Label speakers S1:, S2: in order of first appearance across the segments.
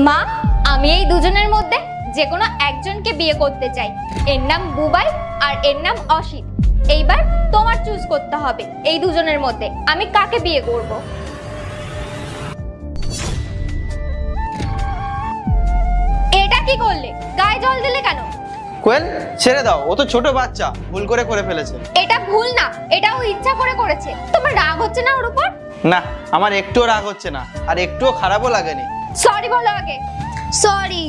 S1: মা, আমি এই দুজনের মধ্যে যে কোনো একজনকে বিয়ে করতে চাই। এর নাম বুবাই আর এর নাম অসিত। এইবার তোমার চুজ করতে হবে এই দুজনের মধ্যে আমি কাকে বিয়ে করব। এটা কি করলে? গায়ে জল দিলে কেন?
S2: কোয়েল, ছেড়ে দাও, ও তো ছোট বাচ্চা, ভুল করে ফেলেছে।
S1: এটা ভুল না, এটাও ইচ্ছা করে করেছে। তোমার রাগ হচ্ছে না ওর উপর?
S2: না, আমার একটুও রাগ হচ্ছে না, আর একটুও খারাপও লাগেনি।
S1: সরি বলো আগে।
S3: সরি।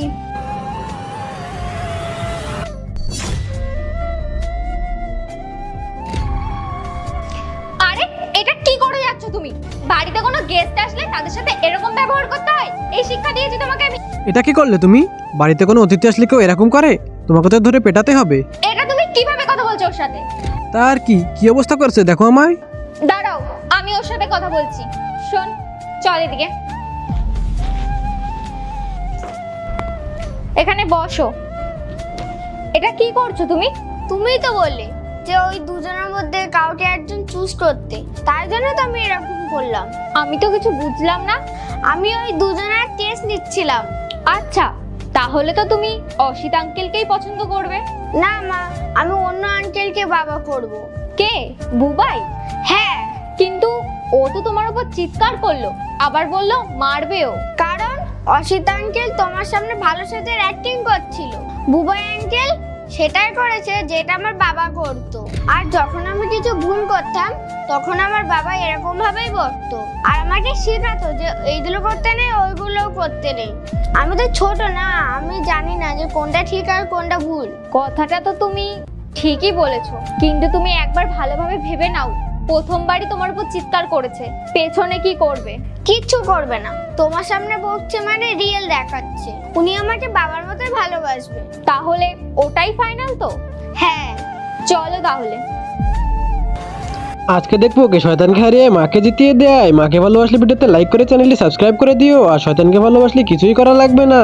S1: আরে এটা কি করে যাচ্ছ তুমি? বাড়িতে কোনো গেস্ট আসলে তাদের সাথে এরকম ব্যবহার করতে হয়? এই শিক্ষা দিয়েছি তোমাকে আমি।
S4: এটা কি করলে তুমি? বাড়িতে কোনো অতিথি আসলে কেউ এরকম করে? তোমাকে তো ধরে পেটাতে হবে।
S1: এটা তুমি কিভাবে কথা বলছো ওর সাথে?
S4: তার কি অবস্থা করেছে দেখো আমায়।
S1: দাঁড়াও, আমি ওর সাথে কথা বলছি। শোন, চল এদিকে, এখানে বসো। এটা কি করছো তুমি?
S3: তুমিই তো বললে যে ওই দুজনের মধ্যে কাউকে একজন চুজ করতে, তাই জন্য তো আমি এরকম করলাম।
S1: আমি তো কিছু বুঝলাম না।
S3: আমি ওই দুজনের টেস্ট নিচ্ছিলাম।
S1: আচ্ছা, তাহলে তো তুমি অসিত আঙ্কেলকেই পছন্দ করবে।
S3: না মা, আমি অন্য আঙ্কেলকে বাবা করব।
S1: কে? বুবাই?
S3: হ্যাঁ,
S1: কিন্তু ও তো তোমার উপর চিৎকার করলো, আবার বললো মারবেও।
S3: কারণ অসিত আঙ্কেল তোমার সামনে ভালো সাথে অ্যাক্টিং করছিল। বুবাই আঙ্কেল সেটাই করেছে যেটা আমার বাবা করতো। আর যখন আমি কিছু ভুল করতাম তখন আমার বাবা এরকম ভাবেই বলতো, আর আমাকে শেখাতো যে এইগুলো করতে নেই, ওইগুলো করতে নেই। আমি তো ছোট না, আমি জানি না যে কোনটা ঠিক আর কোনটা ভুল।
S1: কথাটা তো তুমি ঠিকই বলেছো, কিন্তু তুমি একবার ভালোভাবে ভেবে নাও, প্রথমবারই তোমার উপর চিৎকার করেছে, পেছনে কি করবে?
S3: কিচ্ছু করবে না, তোমার সামনে বকছে মানে রিয়েল দেখাচ্ছে। উনি আমাকে বাবার মতোই ভালোবাসবে।
S1: তাহলে ওটাই ফাইনাল তো?
S3: হ্যাঁ,
S1: চলো তাহলে।
S4: আজকে দেখবো কে শয়তানকে হারিয়ে মাকে জিতিয়ে দেয়। মাকে ভালোবাসলে ভিডিওতে লাইক করে চ্যানেলটি সাবস্ক্রাইব করে দিও, আর শয়তানকে ভালোবাসলে কিছুই করা লাগবে না।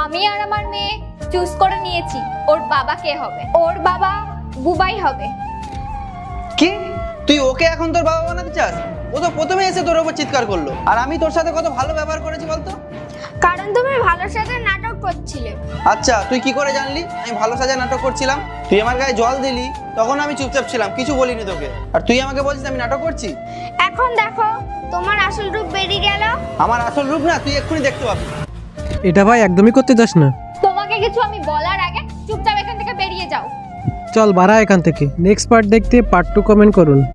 S1: আমি আর আমার মেয়ে চুজ করে নিয়েছি ওর বাবা কে হবে। ওর বাবা বুবাই হবে।
S2: কি, তুই ওকে এখন তোর বাবা বানাতে চাস? ও তো প্রথমে এসে তোর উপর চিৎকার করলো, আর আমি তোর সাথে কত ভালো ব্যবহার করেছি বলতো।
S3: কারণ তুমি ভালোর সাথে নাটক করছিলে।
S2: আচ্ছা, তুই কি করে জানলি আমি ভালো সাজা নাটক করছিলাম? তুই আমার গায়ে জল দিলি, তখন আমি চুপচাপ ছিলাম, কিছু বলিনি তোকে, আর তুই আমাকে বলছিস আমি নাটক করছি।
S3: এখন দেখো তোমার আসল রূপ বেরিয়ে গেল।
S2: আমার আসল রূপ না তুই এক্ষুনি দেখতে পাবি।
S4: এটা ভাই একদমই করতে যাস না।
S1: তোমাকে কিছু আমি বলার আগে চুপচাপ এখান থেকে বেরিয়ে যাও।
S4: চল বাড়া এখান থেকে। নেক্সট পার্ট দেখতে পার্ট 2 কমেন্ট করুন।